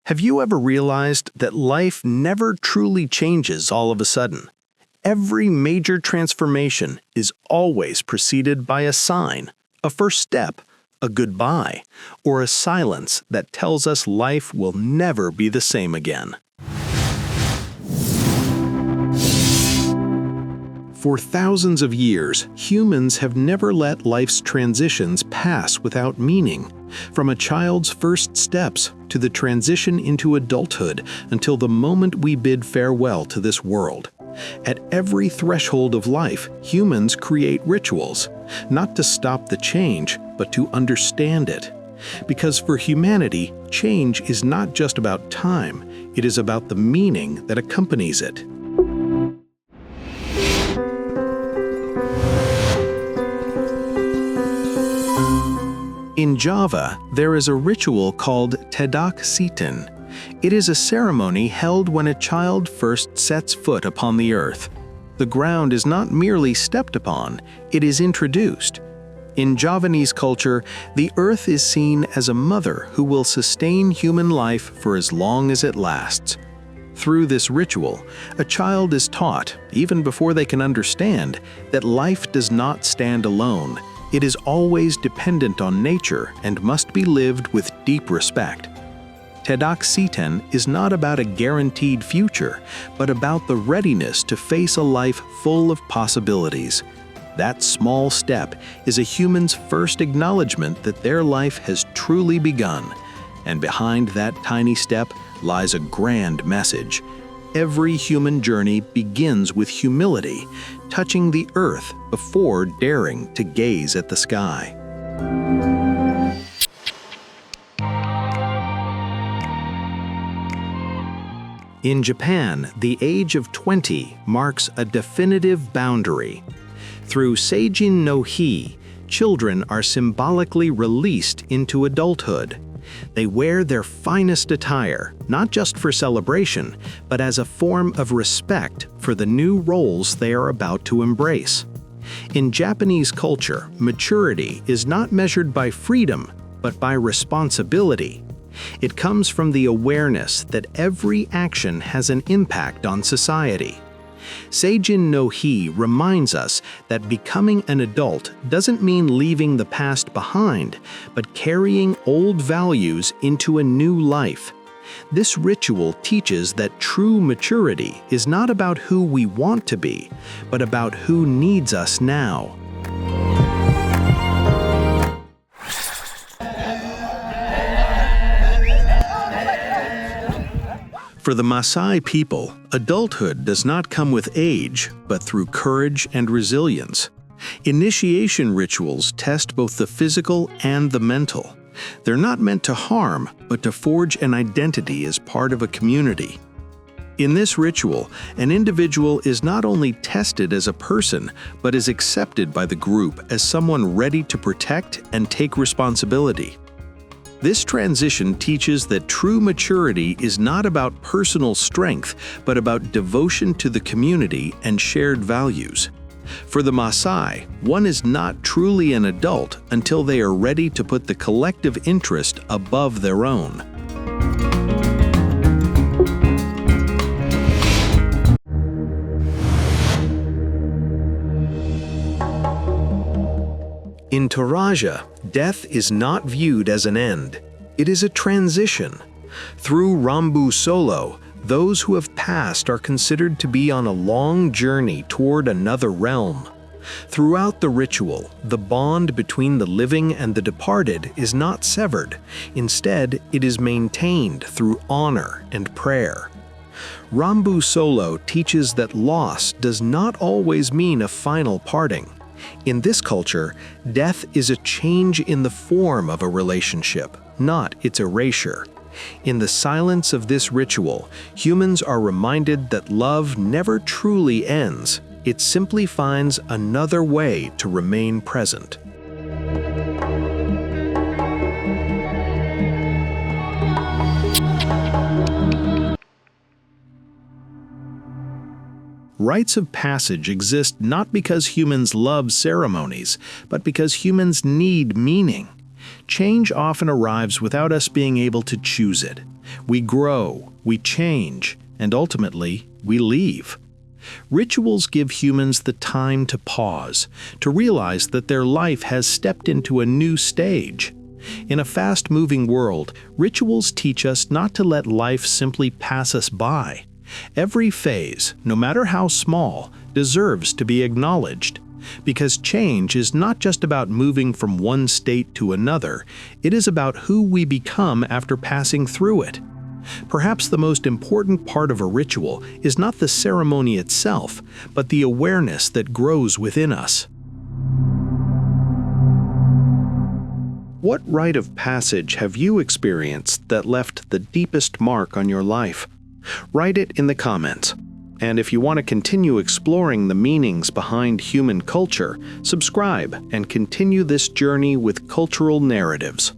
Have you ever realized that life never truly changes all of a sudden? Every major transformation is always preceded by a sign, a first step, a goodbye, or a silence that tells us life will never be the same again. For thousands of years, humans have never let life's transitions pass without meaning, from a child's first steps to the transition into adulthood until the moment we bid farewell to this world. At every threshold of life, humans create rituals, not to stop the change, but to understand it. Because for humanity, change is not just about time, it is about the meaning that accompanies it. In Java, there is a ritual called Tedak Siten. It is a ceremony held when a child first sets foot upon the earth. The ground is not merely stepped upon, it is introduced. In Javanese culture, the earth is seen as a mother who will sustain human life for as long as it lasts. Through this ritual, a child is taught, even before they can understand, that life does not stand alone. It is always dependent on nature and must be lived with deep respect. Tedak Siten is not about a guaranteed future, but about the readiness to face a life full of possibilities. That small step is a human's first acknowledgement that their life has truly begun. And behind that tiny step lies a grand message. Every human journey begins with humility, touching the earth before daring to gaze at the sky. In Japan, the age of 20 marks a definitive boundary. Through Seijin no Hi, children are symbolically released into adulthood. They wear their finest attire, not just for celebration, but as a form of respect for the new roles they are about to embrace. In Japanese culture, maturity is not measured by freedom, but by responsibility. It comes from the awareness that every action has an impact on society. Seijin no Hi reminds us that becoming an adult doesn't mean leaving the past behind, but carrying old values into a new life. This ritual teaches that true maturity is not about who we want to be, but about who needs us now. For the Maasai people, adulthood does not come with age, but through courage and resilience. Initiation rituals test both the physical and the mental. They're not meant to harm, but to forge an identity as part of a community. In this ritual, an individual is not only tested as a person, but is accepted by the group as someone ready to protect and take responsibility. This transition teaches that true maturity is not about personal strength, but about devotion to the community and shared values. For the Maasai, one is not truly an adult until they are ready to put the collective interest above their own. In Toraja, death is not viewed as an end. It is a transition. Through Rambu solo, those who have passed are considered to be on a long journey toward another realm. Throughout the ritual, the bond between the living and the departed is not severed. Instead, it is maintained through honor and prayer. Rambu solo teaches that loss does not always mean a final parting. In this culture, death is a change in the form of a relationship, not its erasure. In the silence of this ritual, humans are reminded that love never truly ends. It simply finds another way to remain present. Rites of passage exist not because humans love ceremonies, but because humans need meaning. Change often arrives without us being able to choose it. We grow, we change, and ultimately, we leave. Rituals give humans the time to pause, to realize that their life has stepped into a new stage. In a fast-moving world, rituals teach us not to let life simply pass us by. Every phase, no matter how small, deserves to be acknowledged. Because change is not just about moving from one state to another, it is about who we become after passing through it. Perhaps the most important part of a ritual is not the ceremony itself, but the awareness that grows within us. What rite of passage have you experienced that left the deepest mark on your life? Write it in the comments. And if you want to continue exploring the meanings behind human culture, subscribe and continue this journey with cultural narratives.